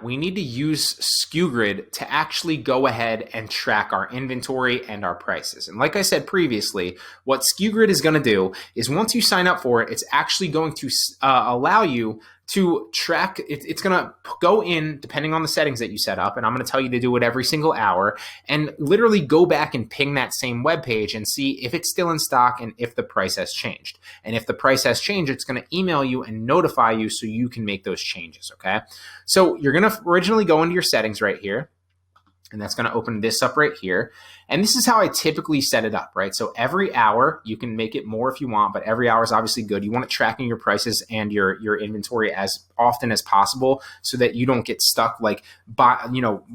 we need to use SKU Grid to actually go ahead and track our inventory and our prices. And like I said previously, what SKU Grid is going to do is once you sign up for it, it's actually going to allow you to track. It's going to go in depending on the settings that you set up. And I'm going to tell you to do it every single hour and literally go back and ping that same web page and see if it's still in stock and if the price has changed. And if the price has changed, it's going to email you and notify you so you can make those changes. Okay. So you're going to originally go into your settings right here. And that's going to open this up right here. And this is how I typically set it up, right? So every hour, you can make it more if you want, but every hour is obviously good. You want it tracking your prices and your inventory as often as possible so that you don't get stuck like,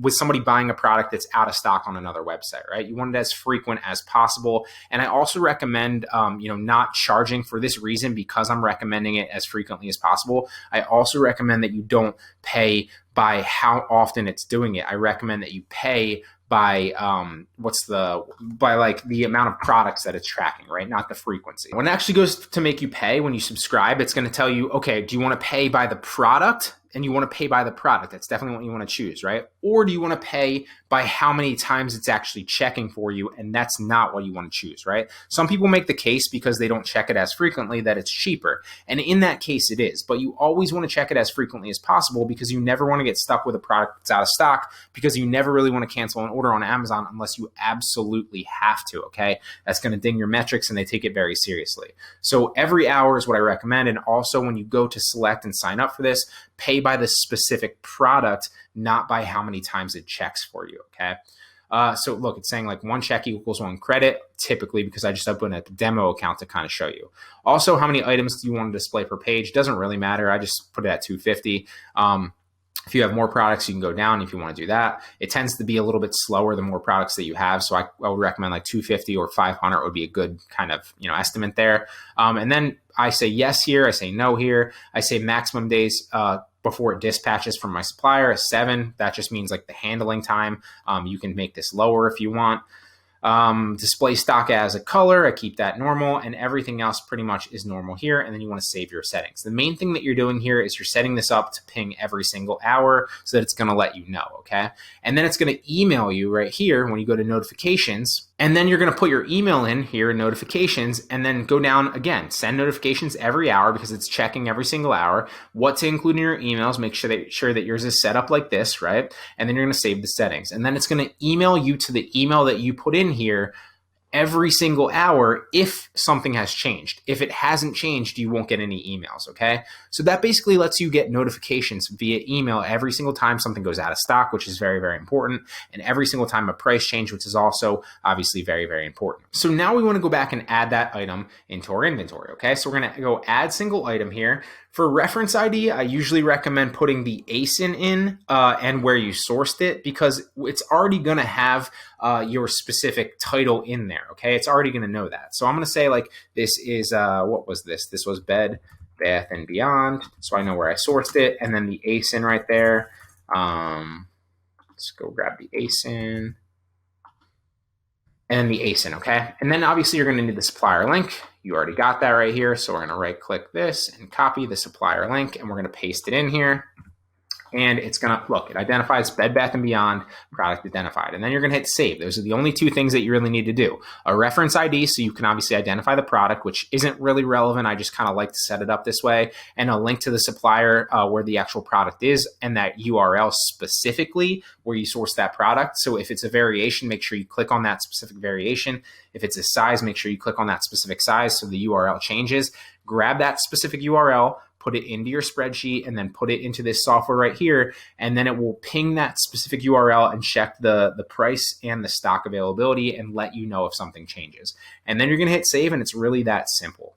with somebody buying a product that's out of stock on another website, right? You want it as frequent as possible. And I also recommend, not charging for this reason because I'm recommending it as frequently as possible. I also recommend that you don't pay by how often it's doing it. I recommend that you pay by the amount of products that it's tracking, right? Not the frequency. When it actually goes to make you pay, when you subscribe, it's going to tell you, okay, do you want to pay by the product? And you want to pay by the product. That's definitely what you want to choose, right? Or do you want to pay by how many times it's actually checking for you? And that's not what you want to choose, right? Some people make the case because they don't check it as frequently that it's cheaper. And in that case, it is. But you always want to check it as frequently as possible because you never want to get stuck with a product that's out of stock because you never really want to cancel an order on Amazon unless you absolutely have to, okay? That's going to ding your metrics and they take it very seriously. So every hour is what I recommend. And also when you go to select and sign up for this, pay by the specific product, not by how many times it checks for you, okay? So look, it's saying like 1 check equals 1 credit, typically because I just opened a demo account to kind of show you. Also, how many items do you want to display per page? Doesn't really matter. I just put it at 250. If you have more products, you can go down if you want to do that. It tends to be a little bit slower the more products that you have. So I would recommend like 250 or 500 would be a good kind of, estimate there. And then I say yes here. I say no here. I say maximum days before it dispatches from my supplier is 7. That just means like the handling time. You can make this lower if you want. Display stock as a color, I keep that normal, and everything else pretty much is normal here. And then you want to save your settings. The main thing that you're doing here is you're setting this up to ping every single hour so that it's going to let you know, okay? And then it's going to email you right here when you go to notifications. And then you're going to put your email in here in notifications and then go down again, send notifications every hour because it's checking every single hour what to include in your emails. Make sure that yours is set up like this, right? And then you're going to save the settings. And then it's going to email you to the email that you put in here every single hour if something has changed. If it hasn't changed, you won't get any emails, okay? So that basically lets you get notifications via email every single time something goes out of stock, which is very, very important, and every single time a price change, which is also obviously very, very important. So now we want to go back and add that item into our inventory, okay? So we're going to go add single item here. For reference ID, I usually recommend putting the ASIN in and where you sourced it because it's already going to have your specific title in there, okay? It's already going to know that. So I'm going to say like this is, what was this? This was Bed Bath & Beyond. So I know where I sourced it. And then the ASIN right there. Let's go grab the ASIN. And the ASIN, okay? And then obviously you're gonna need the supplier link. You already got that right here. So we're gonna right click this and copy the supplier link and we're gonna paste it in here. And it's gonna, look, it identifies Bed Bath & Beyond product identified. And then you're gonna hit save. Those are the only 2 things that you really need to do. A reference ID, so you can obviously identify the product, which isn't really relevant. I just kind of like to set it up this way. And a link to the supplier where the actual product is and that URL specifically where you source that product. So if it's a variation, make sure you click on that specific variation. If it's a size, make sure you click on that specific size so the URL changes. Grab that specific URL, put it into your spreadsheet, and then put it into this software right here. And then it will ping that specific URL and check the price and the stock availability and let you know if something changes. And then you're going to hit save, and it's really that simple.